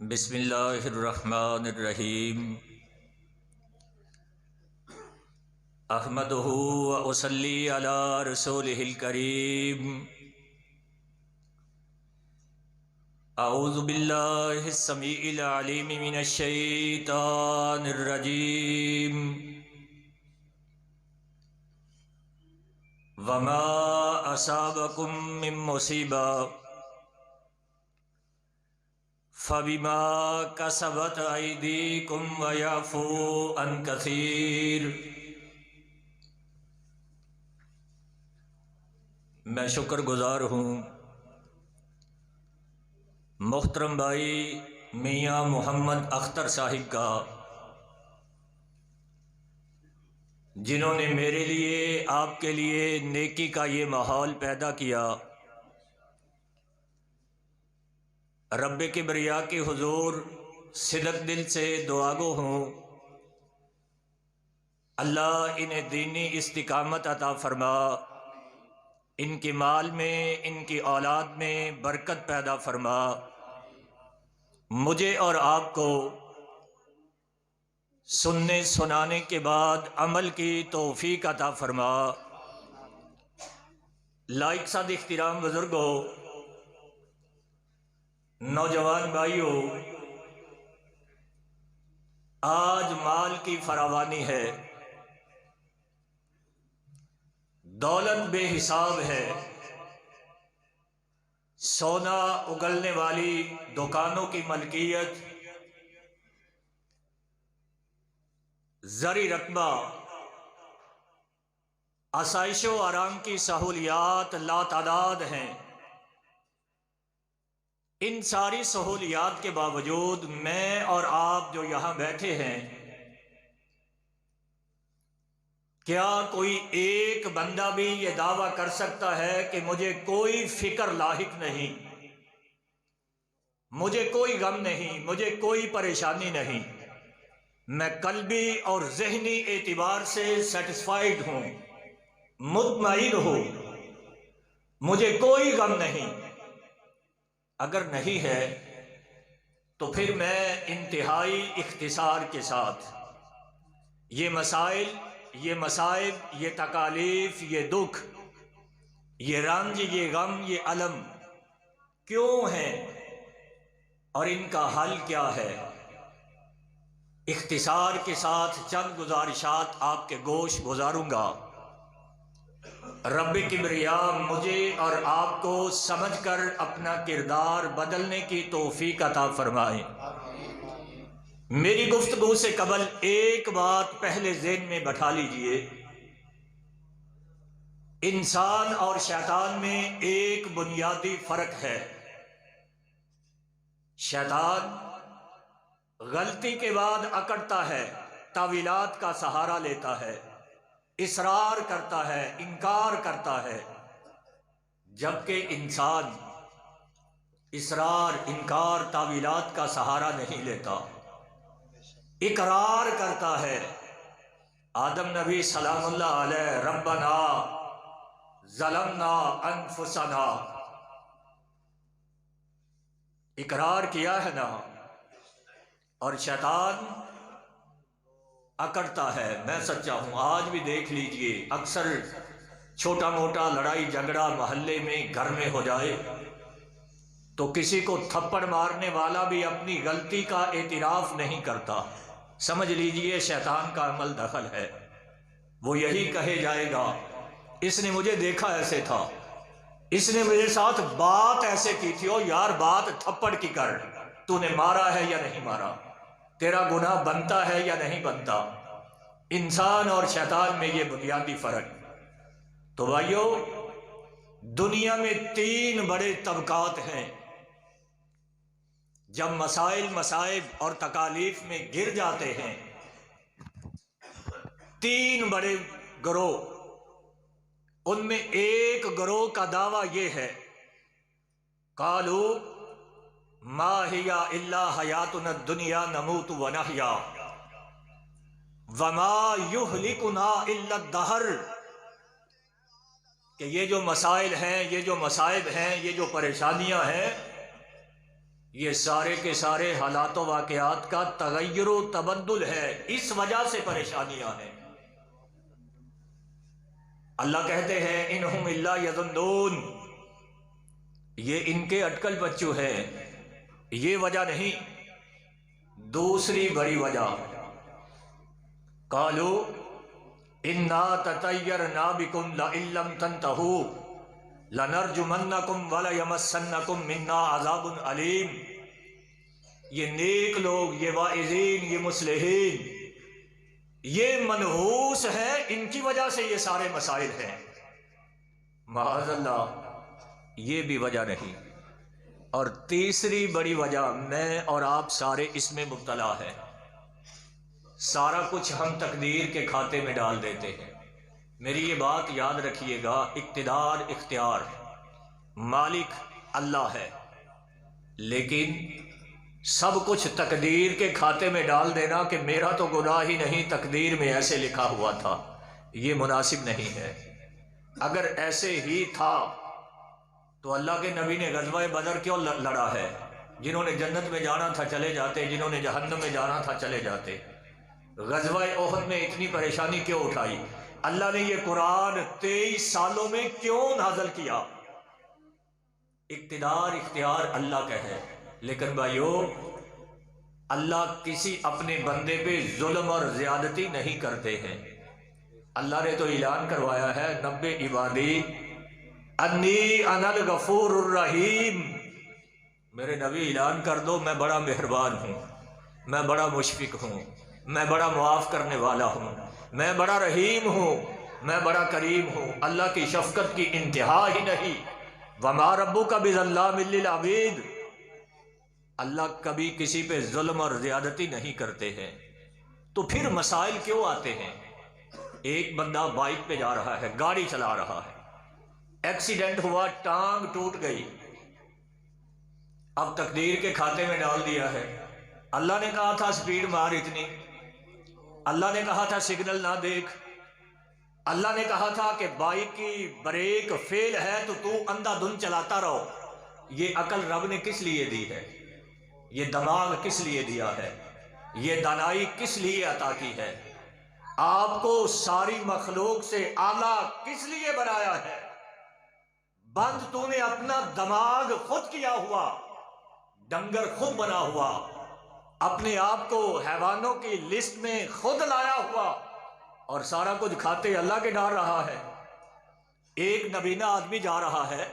بسم اللہ الرحمن الرحیم احمدہ واصلی علی رسولہ الکریم اعوذ باللہ السمیع العلیم من الشیطان الرجیم وما اصابکم من مصیبہ فَبِمَا كَسَبَتْ أَيْدِيكُمْ وَيَعْفُو عَنْ كَثِيرٍ۔ میں شکر گزار ہوں محترم بھائی میاں محمد اختر صاحب کا، جنہوں نے میرے لیے آپ کے لیے نیکی کا یہ ماحول پیدا کیا۔ رب کبریا کے حضور صدق دل سے دعا گو ہوں، اللہ انہیں دینی استقامت عطا فرما، ان کے مال میں ان کی اولاد میں برکت پیدا فرما، مجھے اور آپ کو سننے سنانے کے بعد عمل کی توفیق عطا فرما۔ لائق صد احترام بزرگوں، نوجوان بھائیوں، آج مال کی فراوانی ہے، دولت بے حساب ہے، سونا اگلنے والی دکانوں کی ملکیت، زرعی رقبہ، آسائش و آرام کی سہولیات لاتعداد ہیں۔ ان ساری سہولیات کے باوجود میں اور آپ جو یہاں بیٹھے ہیں، کیا کوئی ایک بندہ بھی یہ دعویٰ کر سکتا ہے کہ مجھے کوئی فکر لاحق نہیں، مجھے کوئی غم نہیں، مجھے کوئی پریشانی نہیں، میں قلبی اور ذہنی اعتبار سے سیٹسفائیڈ ہوں، مطمئن ہوں، مجھے کوئی غم نہیں؟ اگر نہیں ہے تو پھر میں انتہائی اختصار کے ساتھ یہ مسائل، یہ مصائب، یہ تکالیف، یہ دکھ، یہ رنج، یہ غم، یہ الم کیوں ہیں اور ان کا حل کیا ہے، اختصار کے ساتھ چند گزارشات آپ کے گوش گزاروں گا۔ رب کبریا مجھے اور آپ کو سمجھ کر اپنا کردار بدلنے کی توفیق عطا فرمائے۔ میری گفتگو سے قبل ایک بات پہلے ذہن میں بٹھا لیجئے، انسان اور شیطان میں ایک بنیادی فرق ہے۔ شیطان غلطی کے بعد اکڑتا ہے، تاویلات کا سہارا لیتا ہے، اصرار کرتا ہے، انکار کرتا ہے، جبکہ انسان اصرار، انکار، تاویلات کا سہارا نہیں لیتا، اقرار کرتا ہے۔ آدم نبی سلام اللہ علیہ ربنا ظلمنا انفسنا، اقرار کیا ہے نا، اور شیطان اکڑتا ہے۔ میں سچا ہوں، آج بھی دیکھ لیجئے، اکثر چھوٹا موٹا لڑائی جھگڑا محلے میں گھر میں ہو جائے تو کسی کو تھپڑ مارنے والا بھی اپنی غلطی کا اعتراف نہیں کرتا، سمجھ لیجئے شیطان کا عمل دخل ہے۔ وہ یہی کہے جائے گا، اس نے مجھے دیکھا ایسے تھا، اس نے میرے ساتھ بات ایسے کی تھی، او یار بات تھپڑ کی کر، تو نے مارا ہے یا نہیں مارا، تیرا گناہ بنتا ہے یا نہیں بنتا۔ انسان اور شیطان میں یہ بنیادی فرق۔ تو بھائیو، دنیا میں تین بڑے طبقات ہیں۔ جب مسائل، مصائب اور تکالیف میں گر جاتے ہیں، تین بڑے گروہ، ان میں ایک گروہ کا دعویٰ یہ ہے، قالوا ما ہی الا حیاتنا الدنیا نموت ونحیا وما یہلکنا الا الدہر، کہ یہ جو مسائل ہیں، یہ جو مصائب ہیں، یہ جو پریشانیاں ہیں، یہ سارے کے سارے حالات و واقعات کا تغیر و تبدل ہے، اس وجہ سے پریشانیاں ہیں۔ اللہ کہتے ہیں انہم الا یظنون، یہ ان کے اٹکل بچو ہے، یہ وجہ نہیں۔ دوسری بڑی وجہ، قالوا انا تطیرنا بکم لئن لم تنتہوا لنرجمنکم ولیمسنکم منا عذاب علیم۔ یہ نیک لوگ، یہ واعظین، یہ مصلحین، یہ منحوس ہے، ان کی وجہ سے یہ سارے مسائل ہیں۔ معاذ اللہ، یہ بھی وجہ نہیں۔ اور تیسری بڑی وجہ، میں اور آپ سارے اس میں مبتلا ہیں۔ سارا کچھ ہم تقدیر کے کھاتے میں ڈال دیتے ہیں۔ میری یہ بات یاد رکھیے گا، اقتدار اختیار مالک اللہ ہے، لیکن سب کچھ تقدیر کے کھاتے میں ڈال دینا کہ میرا تو گناہ ہی نہیں، تقدیر میں ایسے لکھا ہوا تھا، یہ مناسب نہیں ہے۔ اگر ایسے ہی تھا تو اللہ کے نبی نے غزوہ بدر کیوں لڑا ہے؟ جنہوں نے جنت میں جانا تھا چلے جاتے، جنہوں نے جہنم میں جانا تھا چلے جاتے۔ غزوہ احد میں اتنی پریشانی کیوں اٹھائی؟ اللہ نے یہ قرآن 23 سالوں میں کیوں نازل کیا؟ اقتدار اختیار اللہ کا ہے، لیکن بھائیو، اللہ کسی اپنے بندے پہ ظلم اور زیادتی نہیں کرتے ہیں۔ اللہ نے تو اعلان کروایا ہے، نبئ عبادی انی انا الغفور الرحیم، میرے نبی اعلان کر دو میں بڑا مہربان ہوں، میں بڑا مشفق ہوں، میں بڑا معاف کرنے والا ہوں، میں بڑا رحیم ہوں، میں بڑا کریم ہوں۔ اللہ کی شفقت کی انتہا ہی نہیں۔ وما ربک بظلام للعبید، اللہ کبھی کسی پہ ظلم اور زیادتی نہیں کرتے ہیں۔ تو پھر مسائل کیوں آتے ہیں؟ ایک بندہ بائک پہ جا رہا ہے، گاڑی چلا رہا ہے، ایکسیڈنٹ ہوا، ٹانگ ٹوٹ گئی، اب تقدیر کے کھاتے میں ڈال دیا ہے۔ اللہ نے کہا تھا سپیڈ مار اتنی، اللہ نے کہا تھا سگنل نہ دیکھ، اللہ نے کہا تھا کہ بائک کی بریک فیل ہے تو اندھا دھند چلاتا رہو۔ یہ عقل رب نے کس لیے دی ہے؟ یہ دماغ کس لیے دیا ہے؟ یہ دانائی کس لیے عطا کی ہے؟ آپ کو ساری مخلوق سے اعلیٰ کس لیے بنایا ہے؟ بند تو نے اپنا دماغ خود کیا ہوا، ڈنگر خود بنا ہوا، اپنے آپ کو حیوانوں کی لسٹ میں خود لایا ہوا، اور سارا کچھ کھاتے اللہ کے ڈال رہا ہے۔ ایک نبینا آدمی جا رہا ہے،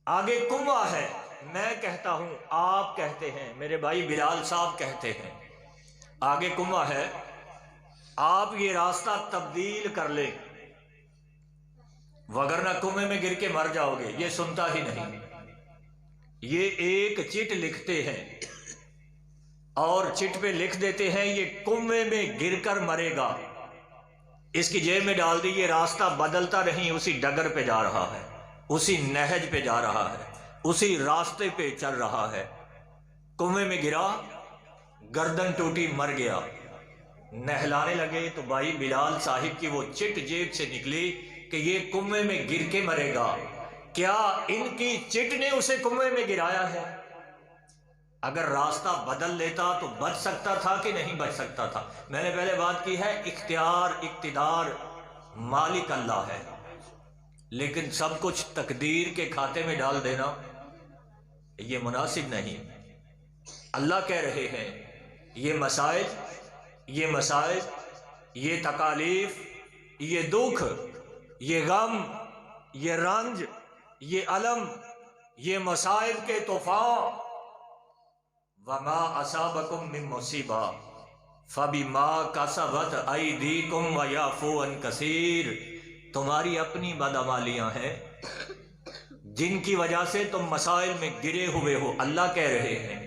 آگے کنواں ہے، میں کہتا ہوں، آپ کہتے ہیں، میرے بھائی بلال صاحب کہتے ہیں، آگے کنواں ہے، آپ یہ راستہ تبدیل کر لیں وگرنہ کنویں میں گر کے مر جاؤ گے۔ یہ سنتا ہی نہیں۔ یہ ایک چٹ لکھتے ہیں اور چٹ پہ لکھ دیتے ہیں یہ کنویں میں گر کر مرے گا، اس کی جیب میں ڈال دی۔ یہ راستہ بدلتا نہیں، اسی ڈگر پہ جا رہا ہے، اسی نہج پہ جا رہا ہے، اسی راستے پہ چل رہا ہے۔ کنویں میں گرا، گردن ٹوٹی، مر گیا۔ نہلانے لگے تو بھائی بلال صاحب کی وہ چٹ جیب سے نکلی کہ یہ کنویں میں گر کے مرے گا۔ کیا ان کی چٹ نے اسے کنویں میں گرایا ہے؟ اگر راستہ بدل لیتا تو بچ سکتا تھا کہ نہیں بچ سکتا تھا؟ میں نے پہلے بات کی ہے، اختیار اقتدار مالک اللہ ہے، لیکن سب کچھ تقدیر کے کھاتے میں ڈال دینا یہ مناسب نہیں۔ اللہ کہہ رہے ہیں یہ مسائل، یہ تکالیف، یہ دکھ، یہ غم، یہ رنج، یہ الم، یہ مصائب کے طوفان، وما اصابکم من مصیبہ فبما کسبت ایدیکم ویعفو عن کثیر، تمہاری اپنی بدعمالیاں ہیں جن کی وجہ سے تم مسائل میں گرے ہوئے ہو۔ اللہ کہہ رہے ہیں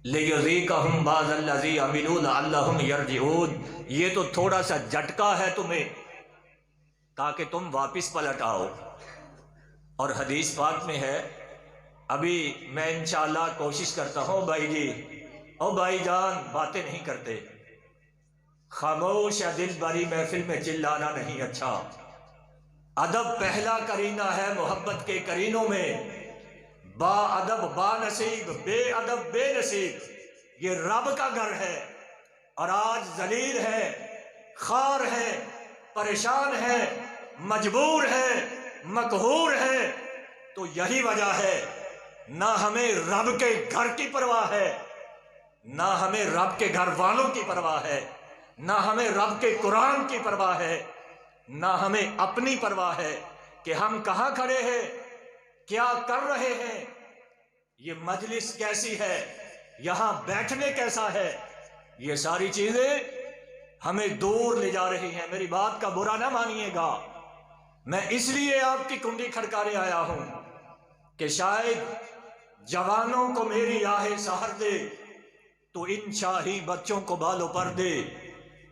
لِيُذِيقَهُمْ بَعْضَ الَّذِي عَمِلُوا لَعَلَّهُمْ يَرْجِعُونَ، یہ تو تھوڑا سا جھٹکا ہے تمہیں تاکہ تم واپس پلٹ آؤ۔ اور حدیث پاک میں ہے، ابھی میں انشاءاللہ کوشش کرتا ہوں بھائی جی، او بھائی جان باتیں نہیں کرتے، خاموش یا دل بری محفل میں چلانا نہیں اچھا۔ ادب پہلا کرینہ ہے محبت کے کرینوں میں، با ادب با نصیب، بے ادب بے نصیب، یہ رب کا گھر ہے، اور آج ذلیل ہے، خوار ہے، پریشان ہے، مجبور ہے، مقہور ہے، تو یہی وجہ ہے نہ ہمیں رب کے گھر کی پرواہ ہے، نہ ہمیں رب کے گھر والوں کی پرواہ ہے، نہ ہمیں رب کے قرآن کی پرواہ ہے، نہ ہمیں اپنی پرواہ ہے کہ ہم کہاں کھڑے ہیں، کیا کر رہے ہیں، یہ مجلس کیسی ہے، یہاں بیٹھنے کیسا ہے، یہ ساری چیزیں ہمیں دور لے جا رہی ہیں۔ میری بات کا برا نہ مانیے گا، میں اس لیے آپ کی کنڈی کھڑکانے آیا ہوں کہ شاید جوانوں کو میری آہ سحر دے تو ان شاہی بچوں کو بالوں پر دے۔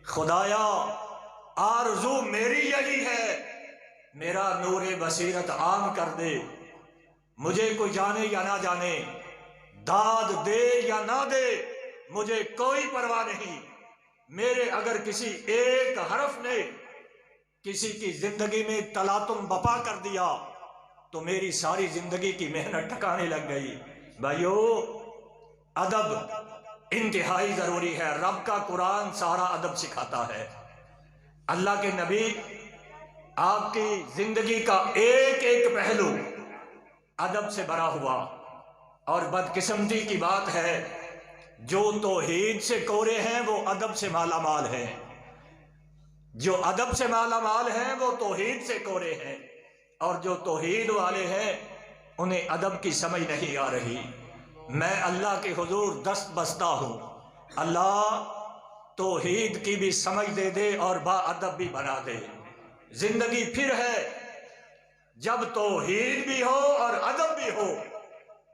خدایا آرزو میری یہی ہے، میرا نور بصیرت عام کر دے، مجھے کوئی جانے یا نہ جانے، داد دے یا نہ دے، مجھے کوئی پرواہ نہیں، میرے اگر کسی ایک حرف نے کسی کی زندگی میں تلاطم بپا کر دیا تو میری ساری زندگی کی محنت ٹھکانے لگ گئی۔ بھائیو، ادب انتہائی ضروری ہے، رب کا قرآن سارا ادب سکھاتا ہے۔ اللہ کے نبی آپ کی زندگی کا ایک ایک پہلو ادب سے بھرا ہوا، اور بدقسمتی کی بات ہے جو توحید سے کورے ہیں وہ ادب سے مالا مال ہیں، جو ادب سے مالا مال ہیں وہ توحید سے کورے ہیں، اور جو توحید والے ہیں انہیں ادب کی سمجھ نہیں آ رہی۔ میں اللہ کے حضور دست بستہ ہوں، اللہ توحید کی بھی سمجھ دے دے اور با ادب بھی بنا دے۔ زندگی پھر ہے جب توحید بھی ہو اور ادب بھی ہو،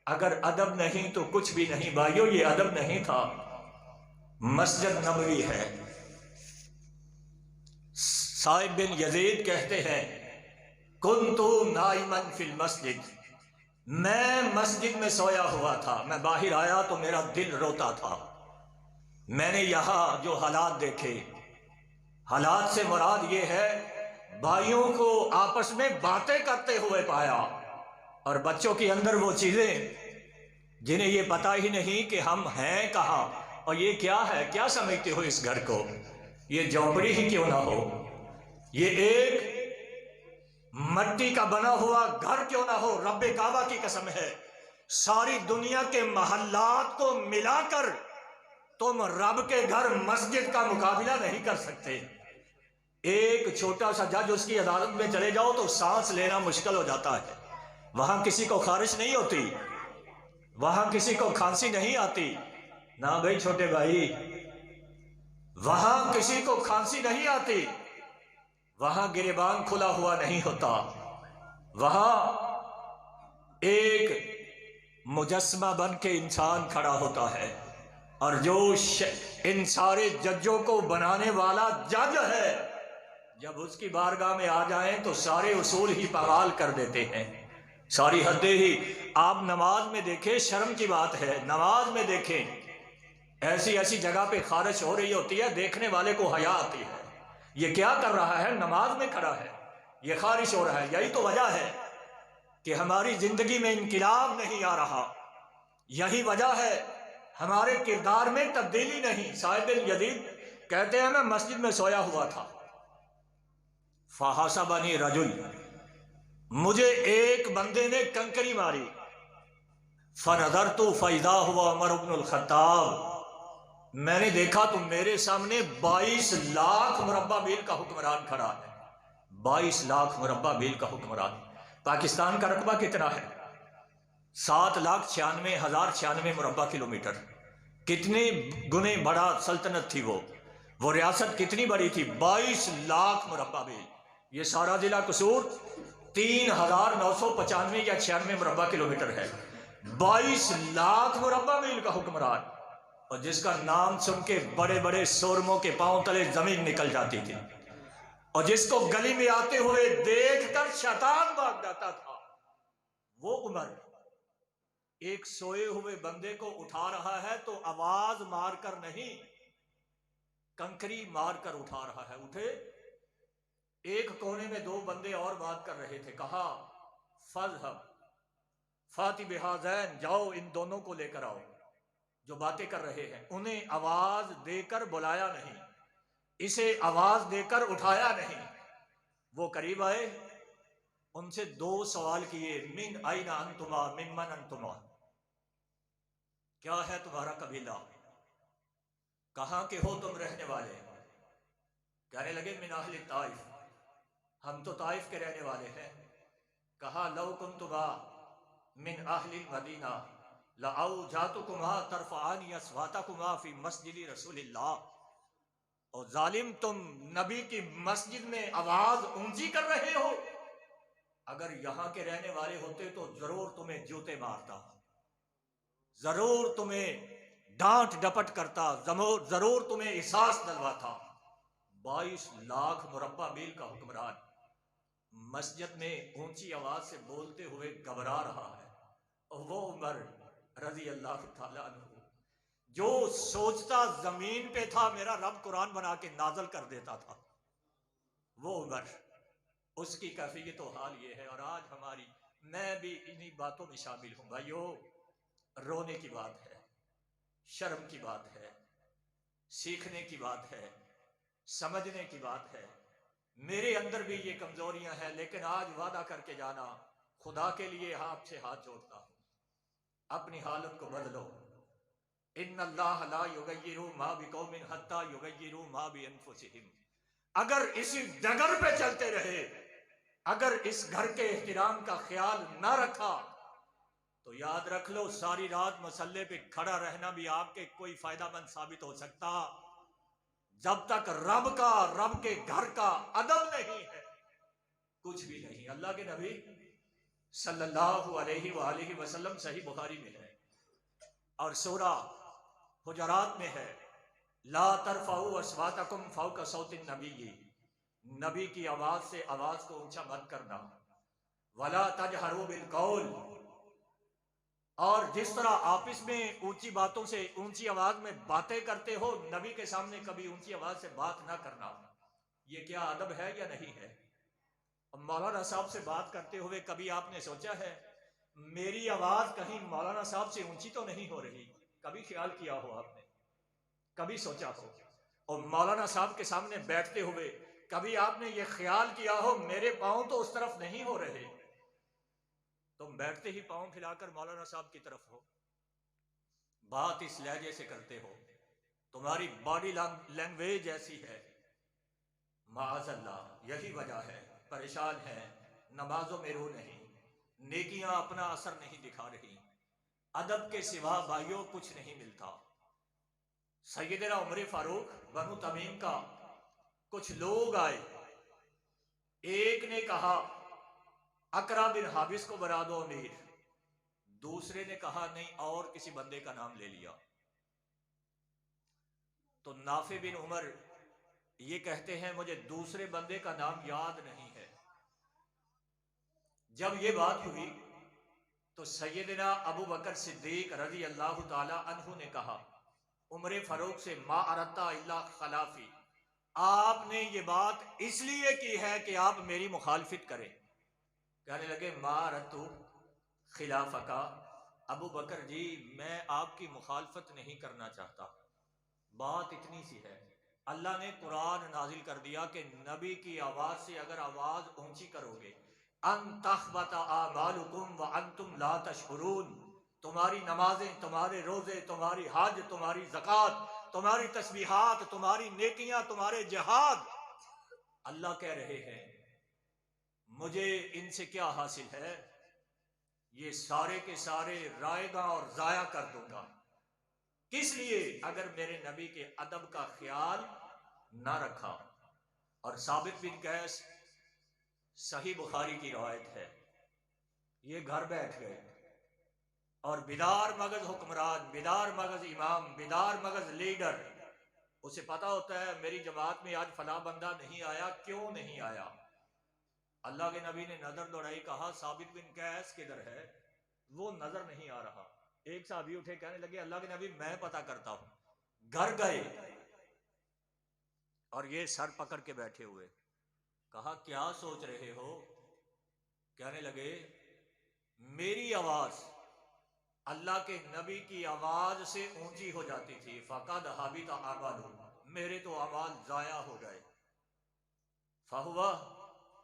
اگر ادب نہیں تو کچھ بھی نہیں۔ بھائیو، یہ ادب نہیں تھا، مسجد نبوی ہے۔ صاحب بن یزید کہتے ہیں کنتو نائمن فی المسجد، میں مسجد میں سویا ہوا تھا، میں باہر آیا تو میرا دل روتا تھا، میں نے یہاں جو حالات دیکھے، حالات سے مراد یہ ہے بھائیوں کو آپس میں باتیں کرتے ہوئے پایا، اور بچوں کے اندر وہ چیزیں جنہیں یہ پتہ ہی نہیں کہ ہم ہیں کہاں، اور یہ کیا ہے، کیا سمجھتے ہو اس گھر کو، یہ جھونپڑی ہی کیوں نہ ہو، یہ ایک مٹی کا بنا ہوا گھر کیوں نہ ہو، رب کعبہ کی قسم ہے ساری دنیا کے محلات کو ملا کر تم رب کے گھر مسجد کا مقابلہ نہیں کر سکتے۔ ایک چھوٹا سا جج اس کی عدالت میں چلے جاؤ تو سانس لینا مشکل ہو جاتا ہے، وہاں کسی کو خارش نہیں ہوتی، وہاں کسی کو کھانسی نہیں آتی، نہ بھائی چھوٹے بھائی، وہاں کسی کو کھانسی نہیں آتی، وہاں گریبان کھلا ہوا نہیں ہوتا، وہاں ایک مجسمہ بن کے انسان کھڑا ہوتا ہے، اور جو ان سارے ججوں کو بنانے والا جج ہے جب اس کی بارگاہ میں آ جائیں تو سارے اصول ہی پامال کر دیتے ہیں، ساری حدیں ہی۔ آپ نماز میں دیکھیں، شرم کی بات ہے، نماز میں دیکھیں ایسی ایسی جگہ پہ خارش ہو رہی ہوتی ہے، دیکھنے والے کو حیا آتی ہے، یہ کیا کر رہا ہے، نماز میں کھڑا ہے، یہ خارش ہو رہا ہے۔ یہی تو وجہ ہے کہ ہماری زندگی میں انقلاب نہیں آ رہا، یہی وجہ ہے ہمارے کردار میں تبدیلی نہیں۔ صاحب بن یزید کہتے ہیں میں مسجد میں سویا ہوا تھا، فحسبنی رجل، مجھے ایک بندے نے کنکری ماری، فنظرت فاذا هو عمر بن الخطاب، میں نے دیکھا تو میرے سامنے 22 لاکھ مربع میل کا حکمران کھڑا ہے۔ 22 لاکھ مربع میل کا حکمران۔ پاکستان کا رقبہ کتنا ہے؟ 7,96,096 مربع کلومیٹر۔ کتنے گنے بڑا سلطنت تھی وہ ریاست کتنی بڑی تھی؟ 22 لاکھ مربع میل۔ یہ سارا ضلع قصور 3,995 یا 96 مربع کلومیٹر ہے۔ 22 لاکھ مربع میل کا حکمران، اور جس کا نام سن کے بڑے بڑے سورموں کے پاؤں تلے زمین نکل جاتی تھی، اور جس کو گلی میں آتے ہوئے دیکھ کر شیطان بھاگ جاتا تھا، وہ عمر ایک سوئے ہوئے بندے کو اٹھا رہا ہے تو آواز مار کر نہیں، کنکری مار کر اٹھا رہا ہے۔ اٹھے، ایک کونے میں 2 بندے اور بات کر رہے تھے، کہا فذهب فاتی بہذین، جاؤ ان دونوں کو لے کر آؤ جو باتیں کر رہے ہیں۔ انہیں آواز دے کر بلایا نہیں، اسے آواز دے کر اٹھایا نہیں۔ وہ قریب آئے، ان سے دو سوال کیے، من این انتما، من من انتما، کیا ہے تمہارا قبیلہ، کہاں کے ہو تم رہنے والے؟ کہنے لگے من اہل طائف، ہم تو طائف کے رہنے والے ہیں۔ کہا لو کنتما من اہل المدینہ لاوجاتکما ترفعان اصواتکما فی مسجد رسول اللہ۔ اور ظالم، تم نبی کی مسجد میں آواز اونچی کر رہے ہو، اگر یہاں کے رہنے والے ہوتے تو ضرور تمہیں جوتے مارتا، ضرور تمہیں ڈانٹ ڈپٹ کرتا، ضرور تمہیں احساس دلواتا۔ 22 لاکھ مربع میل کا حکمران مسجد میں اونچی آواز سے بولتے ہوئے گھبرا رہا ہے، اور وہ عمر رضی اللہ تعالیٰ عنہ جو سوچتا زمین پہ تھا میرا رب قرآن بنا کے نازل کر دیتا تھا، وہ عمر، اس کی کیفیت و حال یہ ہے۔ اور آج ہماری، میں بھی انہی باتوں میں شامل ہوں بھائیو، رونے کی بات ہے، شرم کی بات ہے، سیکھنے کی بات ہے، سمجھنے کی بات ہے۔ میرے اندر بھی یہ کمزوریاں ہیں، لیکن آج وعدہ کر کے جانا، خدا کے لیے آپ سے ہاتھ جوڑتا ہوں، اپنی حالت کو بدلو۔ ان اللہ لا یغیر ما بقوم حتی یغیروا ما بانفسہم۔ اگر اسی ڈگر پہ چلتے رہے، اگر اس گھر کے احترام کا خیال نہ رکھا، تو یاد رکھ لو ساری رات مسلح پہ کھڑا رہنا بھی آپ کے کوئی فائدہ مند ثابت ہو سکتا، جب تک رب کے گھر کا ادب نہیں ہے کچھ بھی نہیں۔ اللہ کے نبی صلی اللہ علیہ وآلہ وسلم صحیح بخاری میں ہے، اور سورہ حجرات میں ہے، لا ترفعوا اصواتکم فوق صوت النبی، نبی کی آواز سے آواز کو اونچا مت کرنا، ولا تجہروا بالقول، اور جس طرح آپس میں اونچی باتوں سے، اونچی آواز میں باتیں کرتے ہو، نبی کے سامنے کبھی اونچی آواز سے بات نہ کرنا۔ یہ کیا ادب ہے یا نہیں ہے؟ مولانا صاحب سے بات کرتے ہوئے کبھی آپ نے سوچا ہے میری آواز کہیں مولانا صاحب سے اونچی تو نہیں ہو رہی؟ کبھی خیال کیا ہو آپ نے؟ کبھی سوچا ہو؟ اور مولانا صاحب کے سامنے بیٹھتے ہوئے کبھی آپ نے یہ خیال کیا ہو میرے پاؤں تو اس طرف نہیں ہو رہے؟ تم بیٹھتے ہی پاؤں پھیلا کر مولانا صاحب کی طرف ہو، بات اس لہجے سے کرتے ہو، تمہاری باڈی لینگویج ایسی ہے، معاذ اللہ یہی وجہ ہے پریشان ہے، نمازوں میں رو نہیں، نیکیاں اپنا اثر نہیں دکھا رہی، ادب کے سوا بھائیوں کچھ نہیں ملتا۔ سیدنا عمر فاروق بنو تمیم کا کچھ لوگ آئے، ایک نے کہا اقرا بن حابس کو بنا دو امیر، دوسرے نے کہا نہیں اور کسی بندے کا نام لے لیا۔ تو نافع بن عمر یہ کہتے ہیں مجھے دوسرے بندے کا نام یاد نہیں ہے۔ جب یہ بات ہوئی تو سیدنا ابو بکر صدیق رضی اللہ تعالی عنہ نے کہا عمر فاروق سے ما اردتا الا خلافی، آپ نے یہ بات اس لیے کی ہے کہ آپ میری مخالفت کریں۔ کہنے لگے ما اردتو خلافکا، ابو بکر جی میں آپ کی مخالفت نہیں کرنا چاہتا، بات اتنی سی ہے۔ اللہ نے قرآن نازل کر دیا کہ نبی کی آواز سے اگر آواز اونچی کرو گے ان تحبط اعمالکم وانتم لا تشعرون، تمہاری نمازیں، تمہارے روزے، تمہاری حج، تمہاری زکوٰۃ، تمہاری تسبیحات، تمہاری نیکیاں، تمہارے جہاد، اللہ کہہ رہے ہیں مجھے ان سے کیا حاصل ہے، یہ سارے کے سارے رائے گا اور ضائع کر دوں گا۔ کس لیے؟ اگر میرے نبی کے ادب کا خیال نہ رکھا۔ اور ثابت بن قیس صحیح بخاری کی روایت ہے، یہ گھر بیٹھ گئے اور بیدار مغز حکمران، بیدار مغز امام، بیدار مغز لیڈر، اسے پتا ہوتا ہے میری جماعت میں آج فلاں بندہ نہیں آیا، کیوں نہیں آیا؟ اللہ کے نبی نے نظر دوڑائی، کہا ثابت بن قیس کدھر ہے؟ وہ نظر نہیں آ رہا۔ ایک صحابی اٹھے کہنے لگے اللہ کے نبی میں پتا کرتا ہوں۔ گھر گئے اور یہ سر پکڑ کے بیٹھے ہوئے، کہا کیا سوچ رہے ہو؟ کہنے لگے میری آواز اللہ کے نبی کی آواز سے اونچی ہو جاتی تھی، فقد حبط عمل، میرے تو اعمال ضائع ہو گئے، فہو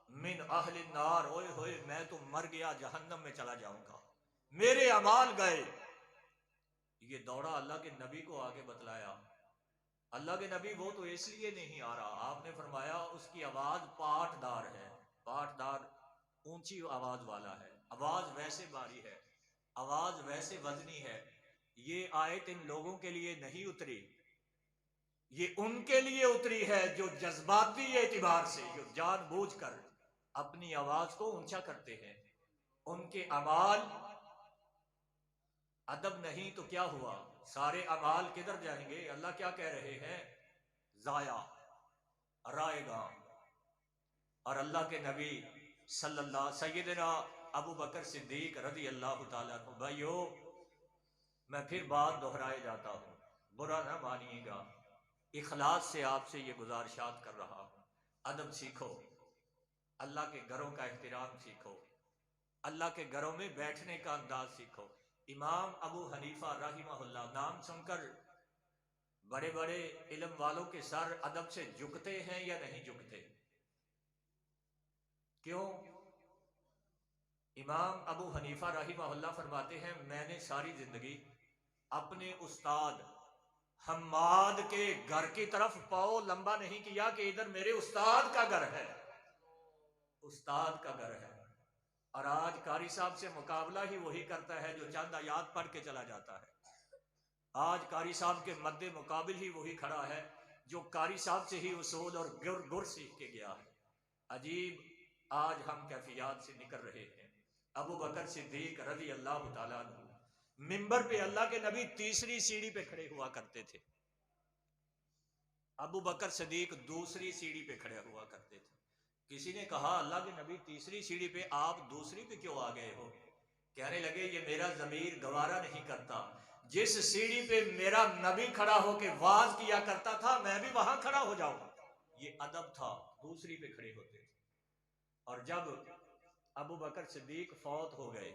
من اہل النار، اوئے ہوئے میں تو مر گیا، جہنم میں چلا جاؤں گا، میرے اعمال گئے۔ یہ دوڑا اللہ کے نبی کو آگے بتلایا۔ اللہ کے نبی وہ تو اس لیے نہیں آ رہا، آپ نے فرمایا اس کی آواز پاٹ دار ہے، پاٹ دار اونچی آواز والا ہے، آواز ویسے باری ہے، آواز ویسے وزنی ہے۔ یہ آیت ان لوگوں کے لیے نہیں اتری، یہ ان کے لیے اتری ہے جو جذباتی اعتبار سے، جو جان بوجھ کر اپنی آواز کو اونچا کرتے ہیں۔ ان کے اعمال ادب نہیں تو کیا ہوا، سارے اعمال کدھر جائیں گے؟ اللہ کیا کہہ رہے ہیں؟ ضائع، رائے گاں۔ اور اللہ کے نبی صلی اللہ سیدنا ابو بکر صدیق رضی اللہ تعالیٰ عنہ، بھائیو میں پھر بات دہرائے جاتا ہوں، برا نہ مانیے گا، اخلاص سے آپ سے یہ گزارشات کر رہا ہوں۔ ادب سیکھو، اللہ کے گھروں کا احترام سیکھو، اللہ کے گھروں میں بیٹھنے کا انداز سیکھو۔ امام ابو حنیفہ رحمہ اللہ، نام سن کر بڑے بڑے علم والوں کے سر ادب سے جھکتے ہیں یا نہیں جھکتے؟ کیوں؟ امام ابو حنیفہ رحمہ اللہ فرماتے ہیں میں نے ساری زندگی اپنے استاد حماد کے گھر کی طرف پاؤں لمبا نہیں کیا کہ ادھر میرے استاد کا گھر ہے، استاد کا گھر ہے۔ اور آج قاری صاحب سے مقابلہ ہی وہی کرتا ہے جو چند آیات پڑھ کے چلا جاتا ہے۔ آج قاری صاحب کے مد مقابل ہی وہی کھڑا ہے جو قاری صاحب سے ہی اصول اور گر سیکھ کے گیا ہے۔ عجیب آج ہم کیفیات سے نکل رہے ہیں۔ ابو بکر صدیق رضی اللہ تعالیٰ عنہ منبر پہ اللہ کے نبی تیسری سیڑھی پہ کھڑے ہوا کرتے تھے، ابو بکر صدیق دوسری سیڑھی پہ کھڑے ہوا کرتے تھے۔ کسی نے کہا اللہ کے نبی تیسری سیڑھی پہ، آپ دوسری پہ کیوں آ گئے ہو؟ کہنے لگے یہ میرا ضمیر گوارا نہیں کرتا، جس سیڑھی پہ میرا نبی کھڑا ہو کے واز کیا کرتا تھا میں بھی وہاں کھڑا ہو جاؤں۔ یہ ادب تھا، دوسری پہ کھڑے ہوتے تھے۔ اور جب ابو بکر صدیق فوت ہو گئے،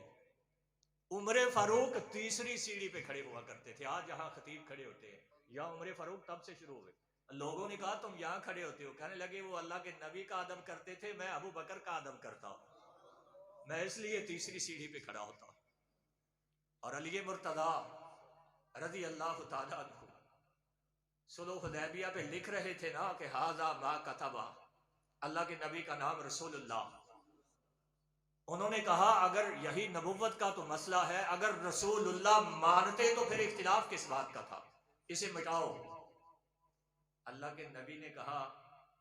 عمر فاروق تیسری سیڑھی پہ کھڑے ہوا کرتے تھے۔ آج جہاں خطیب کھڑے ہوتے ہیں یا عمر فاروق تب سے شروع ہوئے۔ لوگوں نے کہا تم یہاں کھڑے ہوتے ہو، کہنے لگے وہ اللہ کے نبی کا ادب کرتے تھے، میں ابو بکر کا ادب کرتا ہوں، میں اس لیے تیسری سیڑھی پہ کھڑا ہوتا ہوں۔ اور علی مرتضیٰ رضی اللہ تعالیٰ عنہ صلح حدیبیہ پہ لکھ رہے تھے نا کہ ھذا ما کتبا، اللہ کے نبی کا نام رسول اللہ۔ انہوں نے کہا اگر یہی نبوت کا تو مسئلہ ہے، اگر رسول اللہ مانتے تو پھر اختلاف کس بات کا تھا، اسے مٹاؤ۔ اللہ کے نبی نے کہا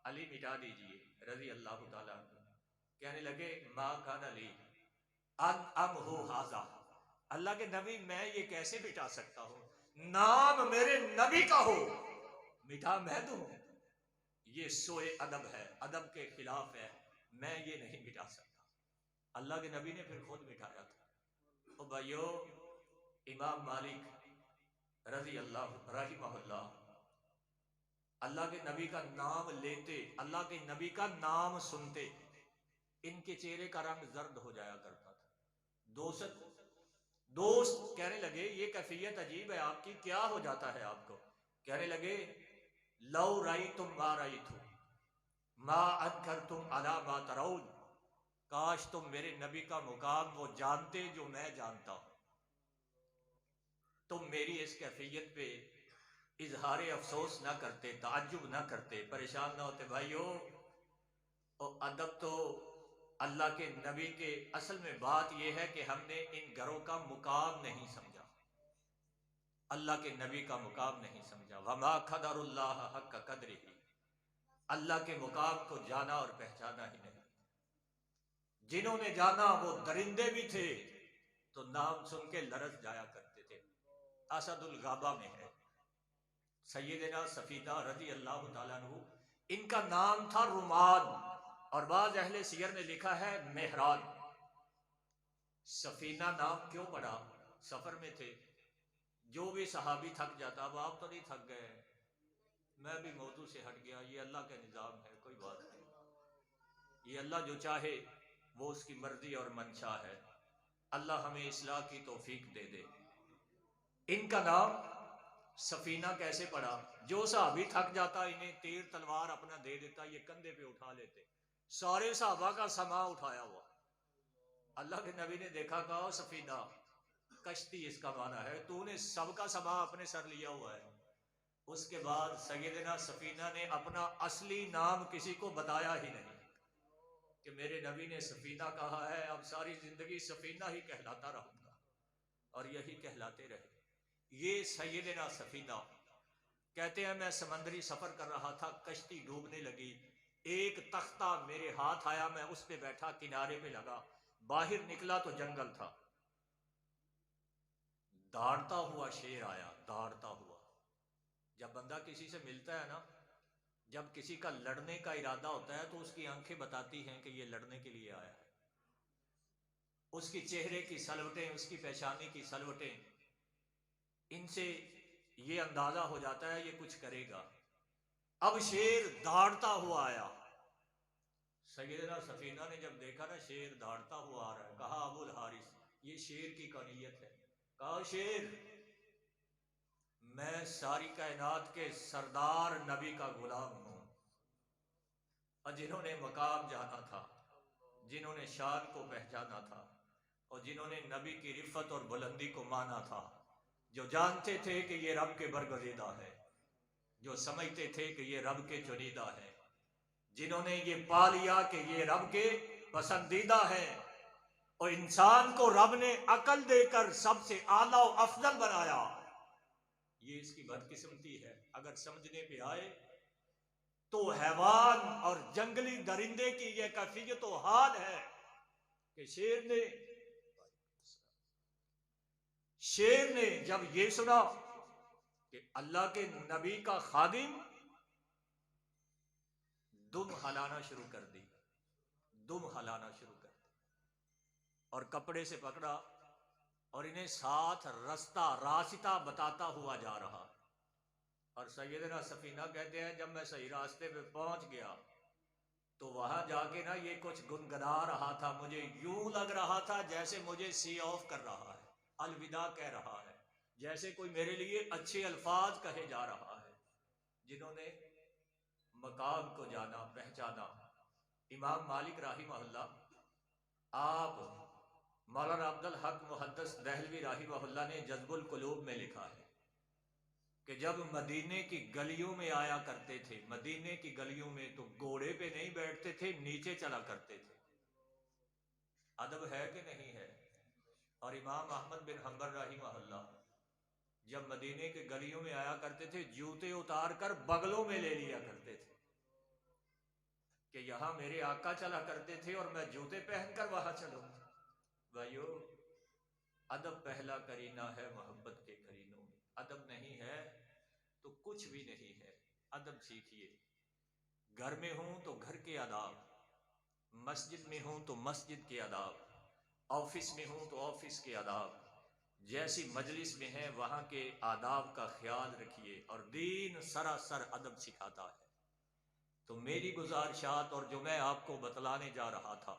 علی مٹا دیجئے رضی اللہ تعالیٰ عنہ۔ کہنے لگے ما کان علی ان ام ہو ھذا، اللہ کے نبی میں یہ کیسے مٹا سکتا ہوں، نام میرے نبی کا ہو، مٹا میں دوں؟ یہ سوء ادب ہے، ادب کے خلاف ہے، میں یہ نہیں مٹا سکتا۔ اللہ کے نبی نے پھر خود مٹایا تھا۔ تو بھائیو امام مالک رضی اللہ رحمہ اللہ اللہ کے نبی کا نام لیتے، اللہ کے نبی کا نام سنتے، ان کے چہرے کا رنگ زرد ہو جایا کرتا تھا۔ دوست کہنے لگے یہ کیفیت عجیب ہے آپ کی، کیا ہو جاتا ہے آپ کو؟ کہنے لگے لو رأیتم ما رأیتم ما انکرتم علی ما ترون، کاش تم میرے نبی کا مقام وہ جانتے جو میں جانتا ہوں، تم میری اس کیفیت پہ اظہار افسوس نہ کرتے، تعجب نہ کرتے، پریشان نہ ہوتے۔ بھائیو اور ادب تو اللہ کے نبی کے اصل میں بات یہ ہے کہ ہم نے ان گھروں کا مقام نہیں سمجھا، اللہ کے نبی کا مقام نہیں سمجھا۔ وما قدر اللہ حق قدرہ، اللہ کے مقام کو جانا اور پہچانا ہی نہیں۔ جنہوں نے جانا وہ درندے بھی تھے تو نام سن کے لرز جایا کرتے تھے۔ اسد الغابہ میں ہے سیدنا سفینہ رضی اللہ تعالیٰ عنہ، ان کا نام تھا رومان، اور بعض اہل سیر نے لکھا ہے مہران۔ سفینہ نام کیوں پڑا؟ سفر میں تھے، جو بھی صحابی تھک جاتا، اب آپ تو نہیں تھک گئے، میں بھی موضوع سے ہٹ گیا، یہ اللہ کا نظام ہے، کوئی بات نہیں، یہ اللہ جو چاہے وہ اس کی مرضی اور منشا ہے۔ اللہ ہمیں اصلاح کی توفیق دے دے۔ ان کا نام سفینہ کیسے پڑا؟ جو صحابی تھک جاتا انہیں تیر تلوار اپنا دے دیتا، یہ کندھے پہ اٹھا لیتے، سارے صحابہ کا سامان اٹھایا ہوا۔ اللہ کے نبی نے دیکھا، کہا سفینہ، کشتی اس کا معنی ہے، تو نے سب کا سامان اپنے سر لیا ہوا ہے۔ اس کے بعد سیدنا سفینہ نے اپنا اصلی نام کسی کو بتایا ہی نہیں کہ میرے نبی نے سفینہ کہا ہے، اب ساری زندگی سفینہ ہی کہلاتا رہوں گا، اور یہی کہلاتے رہے۔ یہ سیدنا سفینہ کہتے ہیں میں سمندری سفر کر رہا تھا، کشتی ڈوبنے لگی، ایک تختہ میرے ہاتھ آیا، میں اس پہ بیٹھا، کنارے پہ لگا، باہر نکلا تو جنگل تھا، داڑتا ہوا شیر آیا، داڑتا ہوا۔ جب بندہ کسی سے ملتا ہے نا، جب کسی کا لڑنے کا ارادہ ہوتا ہے تو اس کی آنکھیں بتاتی ہیں کہ یہ لڑنے کے لیے آیا ہے، اس کی چہرے کی سلوٹیں، اس کی پیشانی کی سلوٹیں، ان سے یہ اندازہ ہو جاتا ہے یہ کچھ کرے گا۔ اب شیر داڑتا ہوا آیا، سیدنا سفینہ نے جب دیکھا نا شیر داڑتا ہوا آ رہا ہے، کہا ابو الحارث یہ شیر کی کونیت ہے، کہا شیر میں ساری کائنات کے سردار نبی کا غلام ہوں، اور جنہوں نے مقام جانا تھا، جنہوں نے شان کو پہچانا تھا، اور جنہوں نے نبی کی رفت اور بلندی کو مانا تھا، جو جانتے تھے کہ یہ رب کے برگزیدہ ہے، جو سمجھتے تھے کہ یہ رب کے چنیدہ ہے، جنہوں نے یہ پا لیا کہ یہ رب کے پسندیدہ ہے، اور انسان کو رب نے عقل دے کر سب سے اعلیٰ و افضل بنایا، یہ اس کی بدقسمتی ہے۔ اگر سمجھنے پہ آئے تو حیوان اور جنگلی درندے کی یہ کیفیت و حال ہے کہ شیر نے جب یہ سنا کہ اللہ کے نبی کا خادم، دم ہلانا شروع کر دی، دم ہلانا شروع کر دی، اور کپڑے سے پکڑا اور انہیں ساتھ راستہ بتاتا ہوا جا رہا۔ اور سیدنا سفینہ کہتے ہیں جب میں صحیح راستے پہ پہنچ گیا تو وہاں جا کے نا یہ کچھ گنگنا رہا تھا، مجھے یوں لگ رہا تھا جیسے مجھے سی آف کر رہا ہے، الوداع کہہ رہا ہے، جیسے کوئی میرے لیے اچھے الفاظ کہے جا رہا ہے۔ جنہوں نے مقام کو جانا، پہچانا، امام مالک رحمہ اللہ، آپ مولانا عبد الحق محدث دہلوی رحمہ اللہ نے جذب القلوب میں لکھا ہے کہ جب مدینے کی گلیوں میں آیا کرتے تھے، مدینے کی گلیوں میں تو گھوڑے پہ نہیں بیٹھتے تھے، نیچے چلا کرتے تھے۔ ادب ہے کہ نہیں ہے؟ اور امام احمد بن حنبل رحمہ اللہ جب مدینے کے گلیوں میں آیا کرتے تھے، جوتے اتار کر بغلوں میں لے لیا کرتے تھے کہ یہاں میرے آقا چلا کرتے تھے اور میں جوتے پہن کر وہاں چلوں۔ بھائیو، ادب پہلا کرینہ ہے محبت کے کرینوں میں، ادب نہیں ہے تو کچھ بھی نہیں ہے۔ ادب سیکھیے، گھر میں ہوں تو گھر کے آداب، مسجد میں ہوں تو مسجد کے آداب، آفس میں ہوں تو آفس کے آداب، جیسی مجلس میں ہے وہاں کے آداب کا خیال رکھیے، اور دین سراسر ادب سکھاتا ہے۔ تو میری گزارشات اور جو میں آپ کو بتلانے جا رہا تھا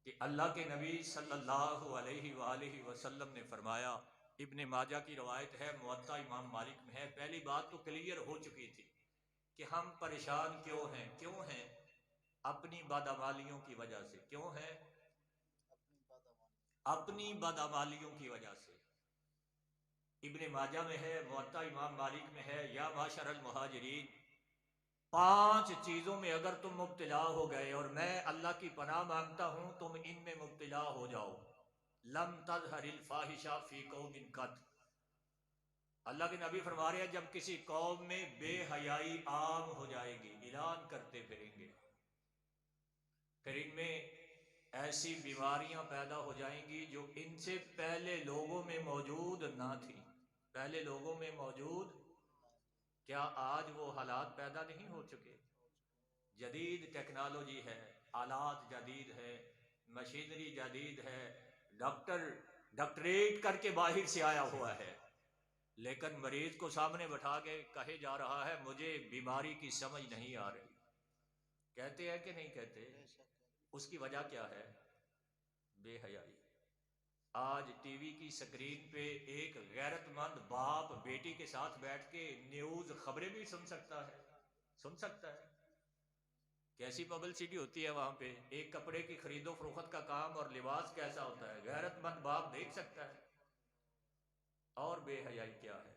کہ اللہ کے نبی صلی اللہ علیہ وآلہ وسلم نے فرمایا، ابن ماجہ کی روایت ہے، موطا امام مالک میں ہے، پہلی بات تو کلیئر ہو چکی تھی کہ ہم پریشان کیوں ہیں؟ اپنی بدعمالیوں کی وجہ سے۔ کیوں ہیں؟ اپنی بدعمالیوں کی وجہ سے۔ ابن ماجہ میں ہے، موطا امام مالک میں ہے، یا معاشر المہاجرین، 5 چیزوں میں اگر تم مبتلا ہو گئے، اور میں اللہ کی پناہ مانگتا ہوں تم ان میں مبتلا ہو جاؤ، لم تظہر الفاحشہ فی قوم قط، اللہ کے نبی فرما رہے ہیں جب کسی قوم میں بے حیائی عام ہو جائے گی، اعلان کرتے پھریں گے، پھر ان میں ایسی بیماریاں پیدا ہو جائیں گی جو ان سے پہلے لوگوں میں موجود نہ تھی، پہلے لوگوں میں موجود۔ کیا آج وہ حالات پیدا نہیں ہو چکے؟ جدید ٹیکنالوجی ہے، آلات جدید ہے، مشینری جدید ہے، ڈاکٹریٹ کر کے باہر سے آیا ہوا ہے، لیکن مریض کو سامنے بٹھا کے کہے جا رہا ہے مجھے بیماری کی سمجھ نہیں آ رہی۔ کہتے ہیں کہ نہیں کہتے؟ اس کی وجہ کیا ہے؟ بے حیائی۔ آج ٹی وی کی سکرین پہ ایک غیرت مند باپ بیٹی کے ساتھ بیٹھ کے نیوز خبریں بھی سن سکتا ہے، سن سکتا ہے۔ کیسی پبلسٹی ہوتی ہے وہاں پہ، ایک کپڑے کی خرید و فروخت کا کام اور لباس کیسا ہوتا ہے، غیرت مند باپ دیکھ سکتا ہے۔ اور بے حیائی کیا ہے،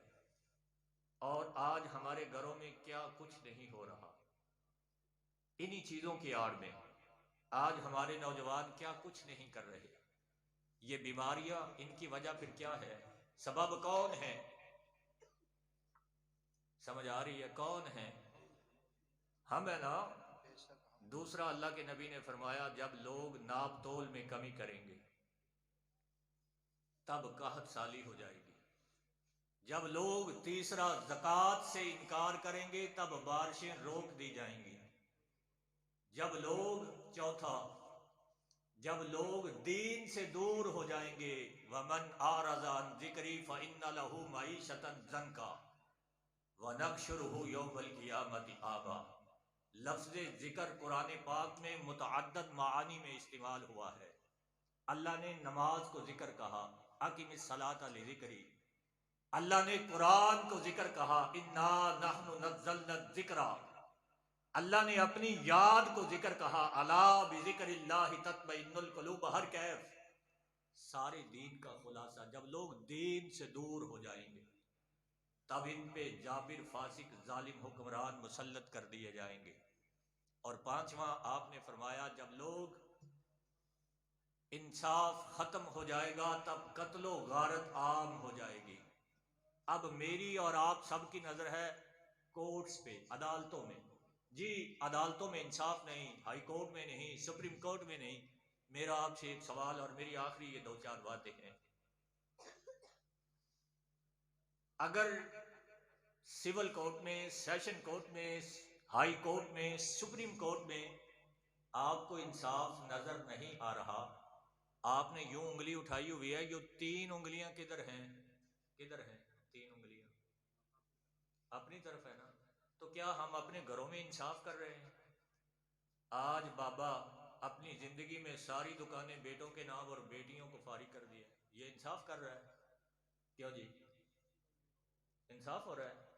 اور آج ہمارے گھروں میں کیا کچھ نہیں ہو رہا انہی چیزوں کی آڑ میں۔ آج ہمارے نوجوان کیا کچھ نہیں کر رہے، یہ بیماریاں، ان کی وجہ پھر کیا ہے، سبب کون ہے؟ سمجھ آ رہی ہے کون ہے؟ ہم ہے نا۔ دوسرا، اللہ کے نبی نے فرمایا جب لوگ ناپ تول میں کمی کریں گے تب قحط سالی ہو جائے گی۔ جب لوگ، تیسرا، زکوٰۃ سے انکار کریں گے تب بارشیں روک دی جائیں گی۔ جب لوگ، چوتھا، جب لوگ دین سے دور ہو جائیں گے، وَمَنْ أَعْرَضَ عَنْ ذِكْرِي فَإِنَّ لَهُ مَعِيشَةً ضَنْكًا وَنَحْشُرُهُ يَوْمَ الْقِيَامَةِ أَعْمَىٰ۔ لفظ ذکر قرآن پاک میں متعدد معانی میں استعمال ہوا ہے۔ اللہ نے نماز کو ذکر کہا، اقم الصلاۃ لذکری۔ اللہ نے قرآن کو ذکر کہا، انا نحن نزلنا الذکر۔ اللہ نے اپنی یاد کو ذکر کہا، الا بذکر اللہ تطمئن القلوب۔ ہر کیف، سارے دین کا خلاصہ، جب لوگ دین سے دور ہو جائیں گے تب ان پہ جابر، فاسق، ظالم حکمران مسلط کر دیے جائیں گے۔ اور پانچواں، آپ نے فرمایا جب لوگ، انصاف ختم ہو جائے گا تب قتل و غارت عام ہو جائے گی۔ اب میری اور آپ سب کی نظر ہے کورٹس پہ، عدالتوں میں۔ جی عدالتوں میں انصاف نہیں، ہائی کورٹ میں نہیں، سپریم کورٹ میں نہیں۔ میرا آپ سے ایک سوال اور میری آخری یہ دو چار باتیں ہیں۔ اگر سول کورٹ میں، سیشن کورٹ میں، ہائی کورٹ میں، سپریم کورٹ میں آپ کو انصاف نظر نہیں آ رہا، آپ نے یوں انگلی اٹھائی ہوئی ہے، یہ تین انگلیاں کدھر ہیں؟ کدھر ہیں تین انگلیاں؟ اپنی طرف ہے نا۔ تو کیا ہم اپنے گھروں میں انصاف کر رہے ہیں؟ آج بابا اپنی زندگی میں ساری دکانیں بیٹوں کے نام اور بیٹیوں کو فارغ کر دیا، یہ انصاف کر رہا ہے؟ کیوں جی؟ انصاف ہو رہا ہے؟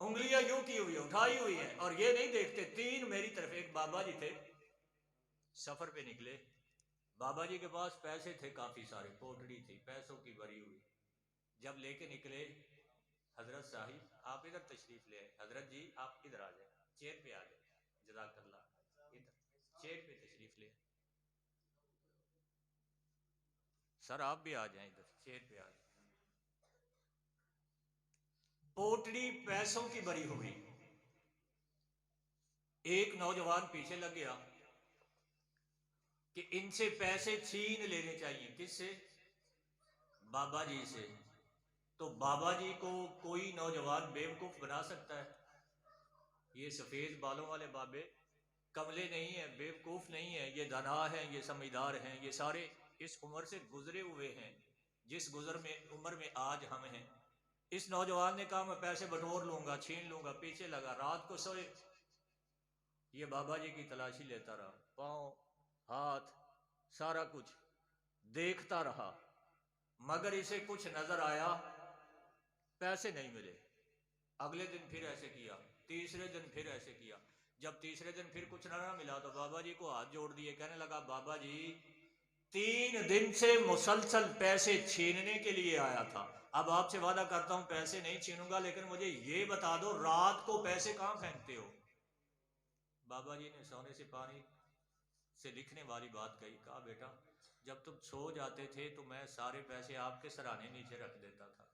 انگلیاں یوں کی ہوئی اٹھائی ہوئی ہیں اور یہ نہیں دیکھتے تین میری طرف۔ ایک بابا جی تھے، سفر پہ نکلے، بابا جی کے پاس پیسے تھے کافی سارے، پوٹڑی تھی پیسوں کی بھری ہوئی۔ جب لے کے نکلے، حضرت صاحب آپ ادھر تشریف لے آئے، حضرت جی آپ ادھر آ جائیں، چیئر پہ آ جائیں، جزاک اللہ، ادھر چیئر پہ تشریف لے آئے۔ سر آپ بھی آ جائیں ادھر، چیئر پہ آ جائیں۔ پوٹڑی پیسوں کی بھری ہوئی، ایک نوجوان پیچھے لگ گیا کہ ان سے پیسے چھین لینے چاہیے۔ کس سے؟ بابا جی سے۔ تو بابا جی کو کوئی نوجوان بیوقوف بنا سکتا ہے؟ یہ سفید بالوں والے بابے کملے نہیں ہیں، بیوقوف نہیں ہیں، یہ دانا ہیں، یہ سمجھدار ہیں، یہ سارے اس عمر سے گزرے ہوئے ہیں جس عمر میں آج ہم ہیں۔ اس نوجوان نے کہا میں پیسے بٹور لوں گا، چھین لوں گا، پیچھے لگا، رات کو سوئے، یہ بابا جی کی تلاشی لیتا رہا، پاؤں، ہاتھ، سارا کچھ دیکھتا رہا، مگر اسے کچھ نظر آیا، پیسے نہیں ملے۔ اگلے دن پھر ایسے کیا، تیسرے دن پھر ایسے کیا۔ جب تیسرے دن پھر کچھ نہ ملا تو بابا جی کو ہاتھ جوڑ دیے، کہنے لگا بابا جی 3 دن سے مسلسل پیسے چھیننے کے لیے آیا تھا، اب آپ سے وعدہ کرتا ہوں پیسے نہیں چھینوں گا، لیکن مجھے یہ بتا دو رات کو پیسے کہاں پھینکتے ہو؟ بابا جی نے سونے سے پانی سے لکھنے والی بات کہی، کہا بیٹا جب تم سو جاتے تھے تو میں سارے پیسے آپ کے سرانے نیچے رکھ دیتا تھا،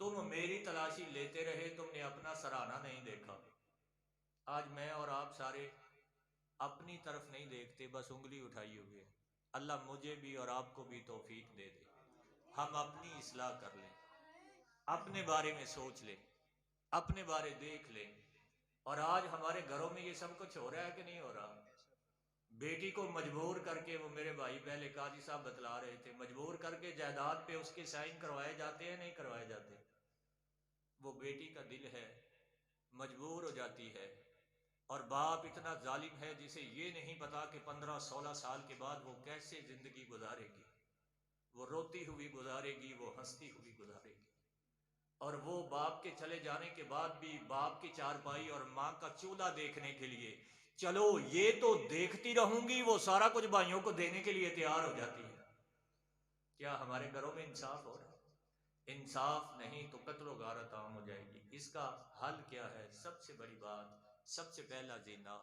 تم میری تلاشی لیتے رہے، تم نے اپنا سرانہ نہیں دیکھا۔ آج میں اور آپ سارے اپنی طرف نہیں دیکھتے، بس انگلی اٹھائی ہوئی ہے۔ اللہ مجھے بھی اور آپ کو بھی توفیق دے دے، ہم اپنی اصلاح کر لیں، اپنے بارے میں سوچ لیں، اپنے بارے دیکھ لیں۔ اور آج ہمارے گھروں میں یہ سب کچھ ہو رہا ہے کہ نہیں ہو رہا؟ بیٹی کو مجبور کر کے، وہ میرے بھائی پہلے قاضی صاحب بتلا رہے تھے، مجبور کر کے جائیداد پہ اس کے سائن کروائے جاتے ہیں، نہیں کروائے جاتے؟ وہ بیٹی کا دل ہے، مجبور ہو جاتی ہے، اور باپ اتنا ظالم ہے جسے یہ نہیں پتا کہ 15-16 سال کے بعد وہ کیسے زندگی گزارے گی۔ وہ روتی ہوئی گزارے گی، وہ ہنستی ہوئی گزارے گی، اور وہ باپ کے چلے جانے کے بعد بھی باپ کی چارپائی اور ماں کا چولہا دیکھنے کے لیے، چلو یہ تو دیکھتی رہوں گی، وہ سارا کچھ بھائیوں کو دینے کے لیے تیار ہو جاتی ہے۔ کیا ہمارے گھروں میں انصاف ہو رہا ہے؟ انصاف نہیں تو قتل و غارت عام ہو جائے گی۔ اس کا حل کیا ہے؟ سب سے بڑی بات، سب سے پہلا زینہ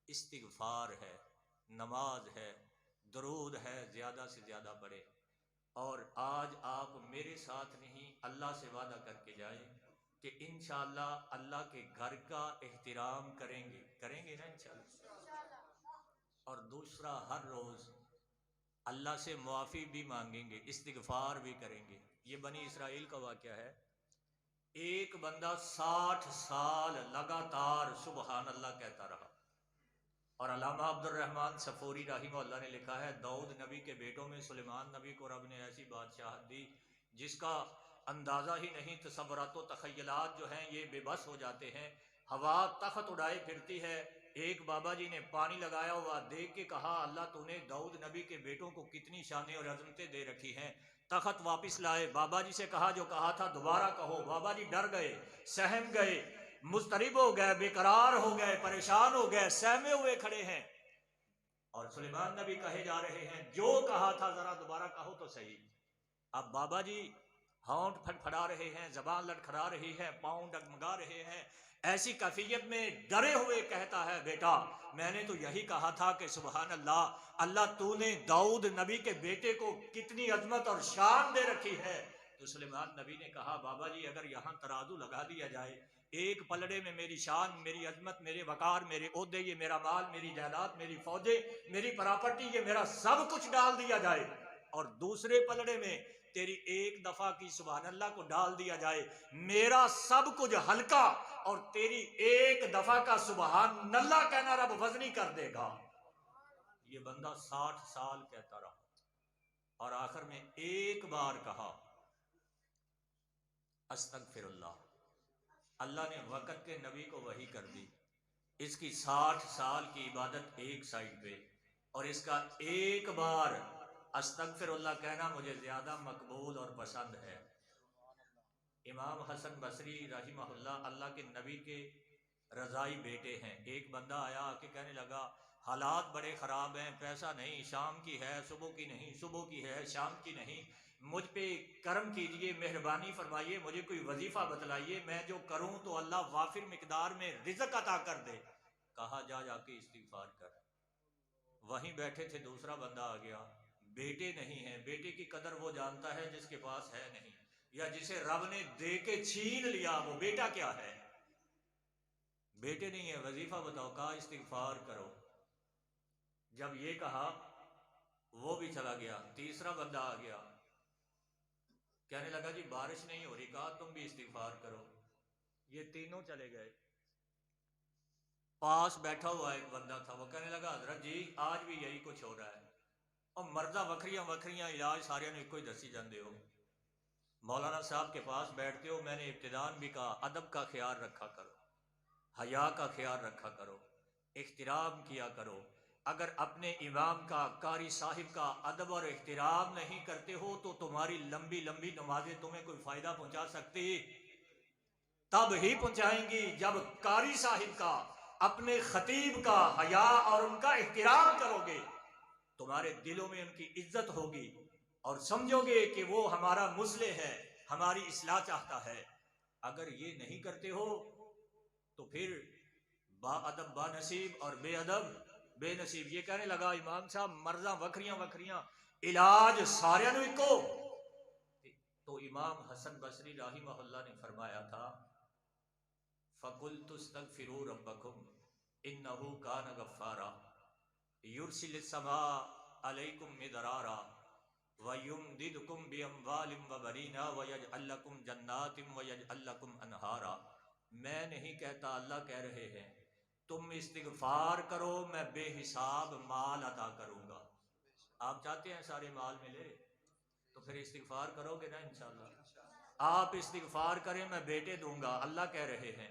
استغفار ہے، نماز ہے، درود ہے، زیادہ سے زیادہ پڑھے۔ اور آج آپ میرے ساتھ نہیں، اللہ سے وعدہ کر کے جائیں کہ انشاءاللہ اللہ کے گھر کا احترام کریں گے نا انشاءاللہ۔ اور دوسرا، ہر روز اللہ سے معافی بھی مانگیں گے، استغفار بھی کریں گے۔ یہ بنی اسرائیل کا واقعہ ہے۔ ایک بندہ 60 سال لگاتار سبحان اللہ کہتا رہا، اور علامہ عبد الرحمن صفوری رحمہ اللہ نے لکھا ہے، داؤد نبی کے بیٹوں میں سلیمان نبی کو رب نے ایسی بادشاہت دی جس کا اندازہ ہی نہیں۔ تصورات و تخیلات جو ہیں یہ بے بس ہو جاتے ہیں۔ ہوا تخت اڑائے پھرتی ہے۔ ایک بابا جی نے پانی لگایا ہوا دیکھ کے کہا، اللہ تو نے داؤد نبی کے بیٹوں کو کتنی شانیں اور عظمتیں دے رکھی ہیں۔ تخت واپس لائے، بابا جی سے کہا جو کہا تھا دوبارہ کہو۔ بابا جی ڈر گئے، سہم گئے، مضطرب ہو گئے، بے قرار ہو گئے، پریشان ہو گئے، سہمے ہوئے کھڑے ہیں، اور سلیمان نبی کہے جا رہے ہیں جو کہا تھا ذرا دوبارہ کہو تو صحیح۔ اب بابا جی ہونٹ پھڑپھڑا رہے ہیں، زبان لڑکھڑا رہی ہے، پاؤں ڈگمگا رہے ہیں، ایسی کیفیت میں ڈرے ہوئے کہتا ہے، بیٹا میں نے تو یہی کہا تھا کہ سبحان اللہ، اللہ تو نے داؤد نبی کے بیٹے کو کتنی عظمت اور شان دے رکھی ہے۔ تو سلیمان نبی نے کہا، بابا جی اگر یہاں ترازو لگا دیا جائے، ایک پلڑے میں میری شان، میری عظمت، میرے وقار، میرے عہدے، یہ میرا مال، میری جائیداد، میری فوجیں، میری پراپرٹی، یہ میرا سب کچھ ڈال دیا جائے، اور دوسرے پلڑے میں تیری ایک دفعہ کی سبحان اللہ کو ڈال دیا جائے، میرا سب کچھ ہلکا اور تیری ایک دفعہ کا سبحان اللہ کہنا رب وزنی کر دے گا۔ یہ بندہ 60 سال کہتا رہا، اور آخر میں ایک بار کہا استغفر اللہ۔ اللہ نے وقت کے نبی کو وحی کر دی، اس کی 60 سال کی عبادت ایک سائڈ پہ، اور اس کا ایک بار استغفر اللہ کہنا مجھے زیادہ مقبول اور پسند ہے۔ امام حسن بصری رحمہ اللہ، اللہ کے نبی کے رضائی بیٹے ہیں۔ ایک بندہ آیا آ کے کہنے لگا، حالات بڑے خراب ہیں، پیسہ نہیں، شام کی ہے صبح کی نہیں، صبح کی ہے شام کی نہیں، مجھ پہ کرم کیجئے، مہربانی فرمائیے، مجھے کوئی وظیفہ بتلائیے، میں جو کروں تو اللہ وافر مقدار میں رزق عطا کر دے۔ کہا جا کے استغفار کر۔ وہیں بیٹھے تھے، دوسرا بندہ آ گیا، بیٹے نہیں ہیں، بیٹے کی قدر وہ جانتا ہے جس کے پاس ہے نہیں، یا جسے رب نے دے کے چھین لیا، وہ بیٹا کیا ہے؟ بیٹے نہیں ہے، وظیفہ بتاؤ، کہا استغفار کرو۔ جب یہ کہا وہ بھی چلا گیا، تیسرا بندہ آ گیا، کہنے لگا جی بارش نہیں ہو رہی، کہا تم بھی استغفار کرو۔ یہ تینوں چلے گئے۔ پاس بیٹھا ہوا ایک بندہ تھا، وہ کہنے لگا حضرت جی آج بھی یہی کچھ ہو رہا ہے، اور مردہ وکھریاں وکھریاں علاج سارے نے کوئی دسی جاندے ہو، مولانا صاحب کے پاس بیٹھتے ہو، میں نے ابتدان بھی کہا ادب کا خیال رکھا کرو، حیا کا خیال رکھا کرو، احترام کیا کرو۔ اگر اپنے امام کا، قاری صاحب کا ادب اور احترام نہیں کرتے ہو تو تمہاری لمبی لمبی نمازیں تمہیں کوئی فائدہ پہنچا سکتی؟ تب ہی پہنچائیں گی جب قاری صاحب کا، اپنے خطیب کا حیا اور ان کا احترام کرو گے، تمہارے دلوں میں ان کی عزت ہوگی، اور سمجھو گے کہ وہ ہمارا مصلح ہے، ہماری اصلاح چاہتا ہے۔ اگر یہ نہیں کرتے ہو تو پھر با ادب با نصیب اور بے ادب بے نصیب۔ یہ کہنے لگا امام صاحب مرضاں وکھریاں وکھریاں علاج سارے نو ایکو۔ تو امام حسن بصری رحمہ اللہ نے فرمایا تھا، فَقُلْتُ اسْتَغْفِرُوا رَبَّكُمْ إِنَّهُ كَانَ غَفَّارًا يُرْسِلِ السَّمَاءَ عَلَيْكُمْ مِدْرَارًا وَيُمْدِدْكُمْ بِأَمْوَالٍ وَبَنِينَ وَيَجْعَلْ لَكُمْ جَنَّاتٍ وَيَجْعَلْ لَكُمْ أَنْهَارًا۔ میں نہیں کہتا، اللہ کہہ رہے ہیں تم استغفار کرو، میں بے حساب مال عطا کروں گا۔ آپ چاہتے ہیں سارے مال ملے تو پھر استغفار کرو گے نا انشاءاللہ۔ آپ استغفار کریں، میں بیٹے دوں گا، اللہ کہہ رہے ہیں۔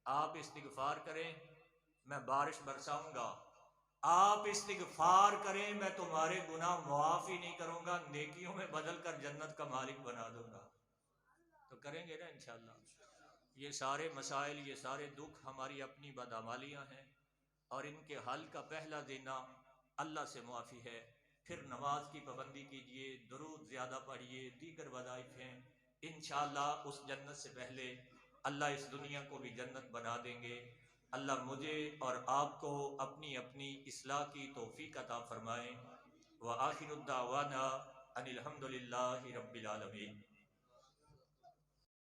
آپ استغفار کریں، میں بارش برساؤں گا، آپ استغفار کریں، میں تمہارے گناہ معاف ہی نہیں کروں گا، نیکیوں میں بدل کر جنت کا مالک بنا دوں گا۔ تو کریں گے نا انشاءاللہ؟ یہ سارے مسائل، یہ سارے دکھ ہماری اپنی بدعمالیاں ہیں، اور ان کے حل کا پہلا دینا اللہ سے معافی ہے۔ پھر نماز کی پابندی کیجئے، درود زیادہ پڑھیے، دیگر وظائف ہیں، انشاءاللہ اس جنت سے پہلے اللہ اس دنیا کو بھی جنت بنا دیں گے۔ اللہ مجھے اور آپ کو اپنی اپنی اصلاح کی توفیق عطا فرمائیں۔ وآخر الدعوانا ان الحمد للہ رب العالمین۔